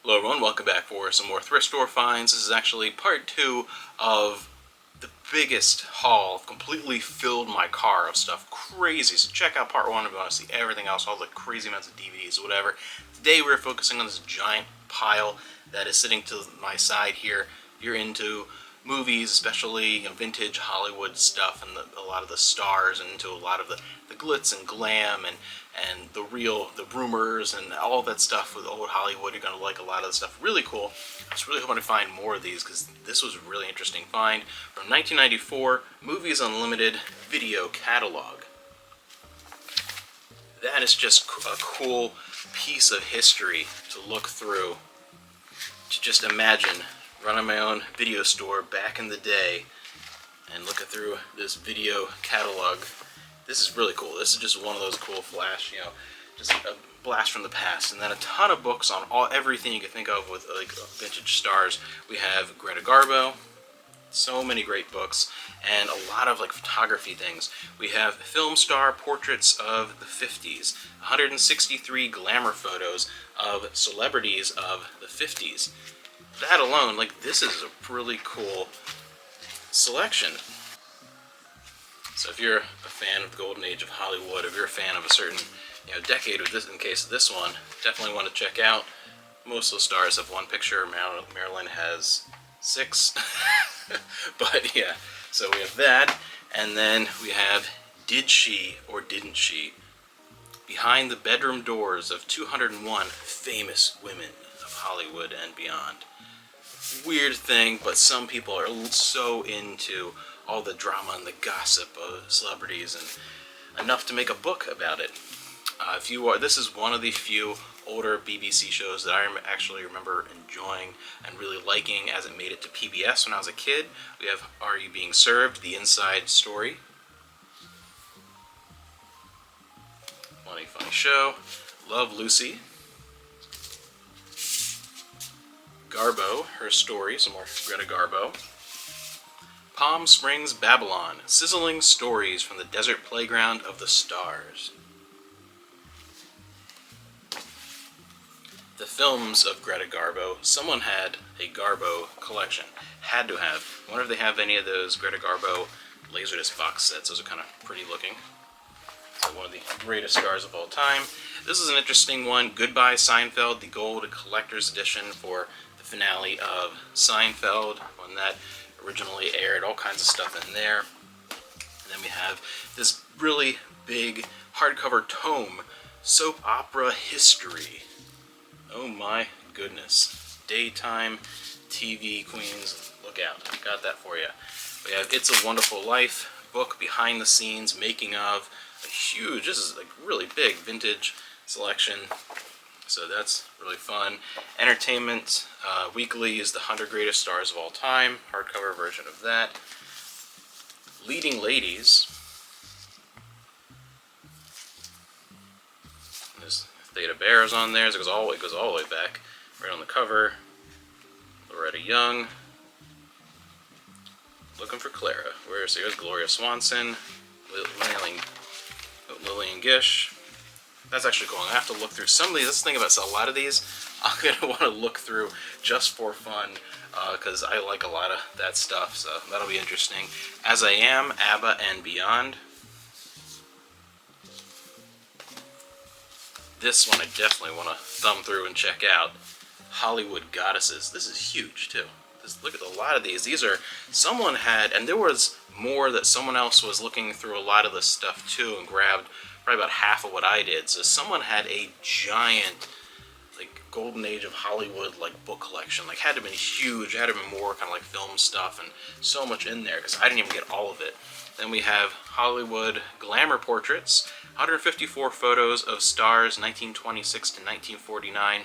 Hello everyone, welcome back for some more thrift store finds. This is actually part 2 of the biggest haul. Completely filled my car of stuff. Crazy. So check out part 1 if you want to see everything else, all the crazy amounts of DVDs or whatever. Today we're focusing on this giant pile that is sitting to my side here. If you're into movies, especially vintage Hollywood stuff and a lot of the stars, and into a lot of the glitz and glam and the rumors and all that stuff with old Hollywood, you're going to like a lot of the stuff. Really cool. I was really hoping to find more of these because this was a really interesting find. From 1994, Movies Unlimited video catalog. That is just a cool piece of history to look through. To just imagine running my own video store back in the day and looking through this video catalog. This is really cool. This is just one of those cool flash, just a blast from the past. And then a ton of books on everything you can think of with like vintage stars. We have Greta Garbo, so many great books, and a lot of like photography things. We have film star portraits of the 50s, 163 glamour photos of celebrities of the 50s. That alone, like, this is a really cool selection. So if you're a fan of the golden age of Hollywood, if you're a fan of a certain decade, or this, in case of this one, definitely want to check out. Most of the stars have one picture. Marilyn has 6. But yeah, so we have that, and then we have Did She or Didn't She? Behind the bedroom doors of 201 famous women of Hollywood and beyond. Weird thing, but some people are so into all the drama and the gossip of celebrities, and enough to make a book about it. This is one of the few older BBC shows that I actually remember enjoying and really liking as it made it to PBS when I was a kid. We have Are You Being Served? The Inside Story. Funny show. Love, Lucy. Garbo, Her Story, some more Greta Garbo. Palm Springs, Babylon, sizzling stories from the desert playground of the stars. The films of Greta Garbo. Someone had a Garbo collection. Had to have. I wonder if they have any of those Greta Garbo Laserdisc box sets. Those are kind of pretty looking. So one of the greatest stars of all time. This is an interesting one. Goodbye Seinfeld, the gold collector's edition for the finale of Seinfeld, when that originally aired. All kinds of stuff in there. And then we have this really big hardcover tome, Soap Opera History. Oh my goodness. Daytime TV queens, look out. Got that for you. We have It's a Wonderful Life book, behind the scenes, making of. A huge, this is like really big vintage selection. So that's really fun. Entertainment Weekly is the 100 Greatest Stars of All Time. Hardcover version of that. Leading Ladies. There's Theta Bears on there. So it goes all the way back. Right on the cover. Loretta Young. Looking for Clara. Here's Gloria Swanson. Lillian Gish. That's actually cool. I have to look through some of these. That's the thing about a lot of these. I'm going to want to look through just for fun because I like a lot of that stuff. So that'll be interesting. As I Am, ABBA and Beyond. This one I definitely want to thumb through and check out. Hollywood Goddesses. This is huge too. Look at a lot of these. These are, someone had, and there was more that someone else was looking through a lot of this stuff too and grabbed probably about half of what I did. So someone had a giant, like, golden age of Hollywood, like, book collection. Like, had to have been huge. Had to have been more kind of like film stuff and so much in there because I didn't even get all of it. Then we have Hollywood Glamour Portraits, 154 photos of stars 1926 to 1949.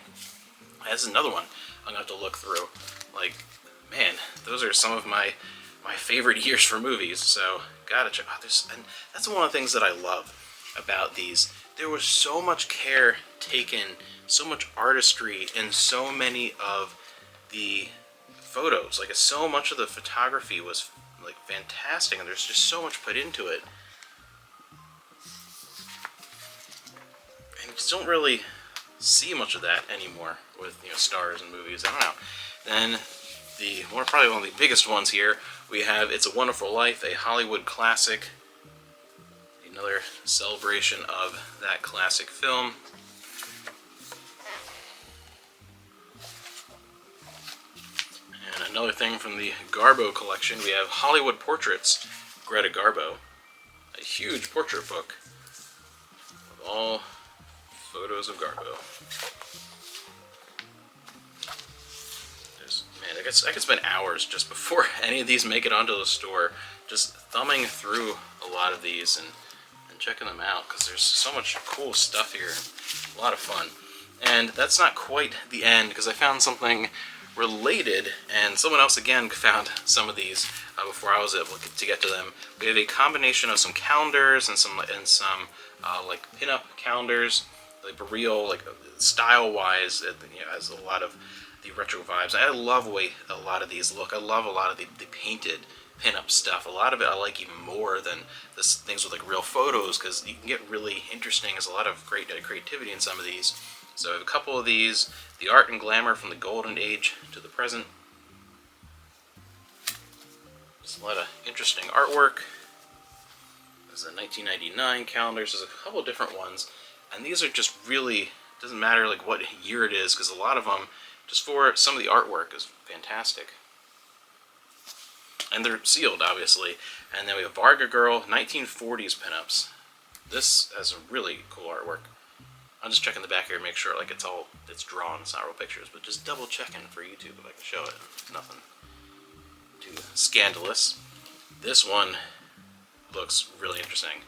That's another one I'm going to have to look through. Like, man, those are some of my favorite years for movies, so gotta check out this. And that's one of the things that I love about these. There was so much care taken, so much artistry in so many of the photos. Like, so much of the photography was like fantastic, and there's just so much put into it. And you just don't really see much of that anymore with, you know, stars and movies. I don't know. Then probably one of the biggest ones here, we have It's a Wonderful Life, a Hollywood classic. Another celebration of that classic film. And another thing from the Garbo collection, we have Hollywood Portraits, Greta Garbo. A huge portrait book with all photos of Garbo. Man, I could spend hours just before any of these make it onto the store, just thumbing through a lot of these and checking them out, because there's so much cool stuff here. A lot of fun. And that's not quite the end, because I found something related, and someone else again found some of these before I was able to get to them. We have a combination of some calendars and some like pin-up calendars, like real, like style-wise, it, you know, has a lot of the retro vibes. I love the way a lot of these look. I love a lot of the painted pin-up stuff. A lot of it I like even more than this things with like real photos, because you can get really interesting. There's a lot of great creativity in some of these. So I have a couple of these. The art and glamour from the golden age to the present. There's a lot of interesting artwork. There's a 1999 calendars. There's a couple of different ones. And these are just really, it doesn't matter like what year it is, because a lot of them, just for some of the artwork, is fantastic. And they're sealed, obviously. And then we have Varga Girl 1940s pinups. This has a really cool artwork. I'm just checking the back here to make sure like it's drawn, it's not real pictures, but just double checking for YouTube if I can show it. It's nothing too scandalous. This one looks really interesting.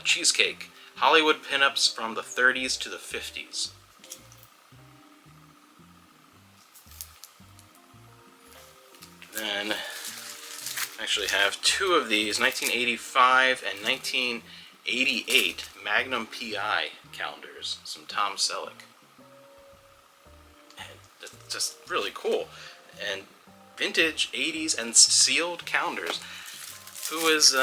Cheesecake. Hollywood pinups from the 30s to the 50s. Then I actually have two of these, 1985 and 1988 Magnum PI calendars, some Tom Selleck. And it's just really cool. And vintage 80s and sealed calendars. Who is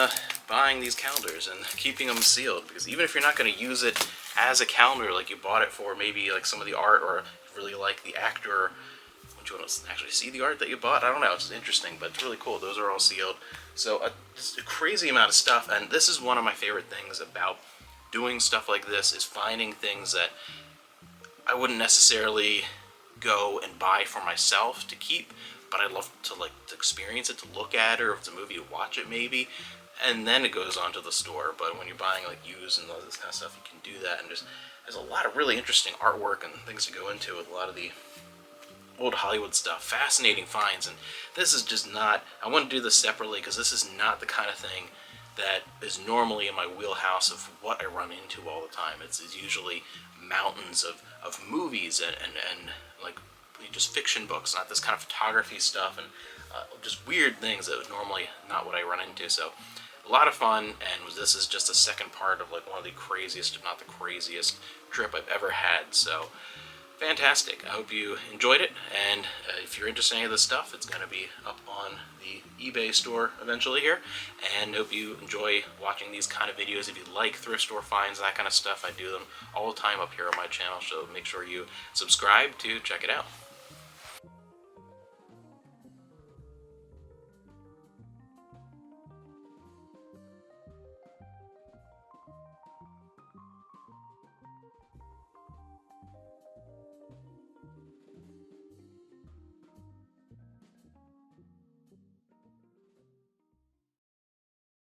buying these calendars and keeping them sealed? Because even if you're not going to use it as a calendar, like you bought it for maybe like some of the art, or really like the actor, would you want to actually see the art that you bought? I don't know, it's interesting, but it's really cool. Those are all sealed. So just a crazy amount of stuff, and this is one of my favorite things about doing stuff like this, is finding things that I wouldn't necessarily go and buy for myself to keep, but I'd love to to experience it, to look at it, or if it's a movie, to watch it maybe, and then it goes on to the store. But when you're buying like used and all this kind of stuff, you can do that, and there's a lot of really interesting artwork and things to go into with a lot of the old Hollywood stuff. Fascinating finds, and this is just not, I want to do this separately because this is not the kind of thing that is normally in my wheelhouse of what I run into all the time. It's usually mountains of movies and like just fiction books, not this kind of photography stuff, and just weird things that are normally not what I run into. So a lot of fun, and this is just a second part of like one of the craziest, if not the craziest, trip I've ever had. So fantastic. I hope you enjoyed it, and if you're interested in any of this stuff, it's going to be up on the eBay store eventually here, and hope you enjoy watching these kind of videos. If you like thrift store finds, that kind of stuff, I do them all the time up here on my channel, so make sure you subscribe to check it out.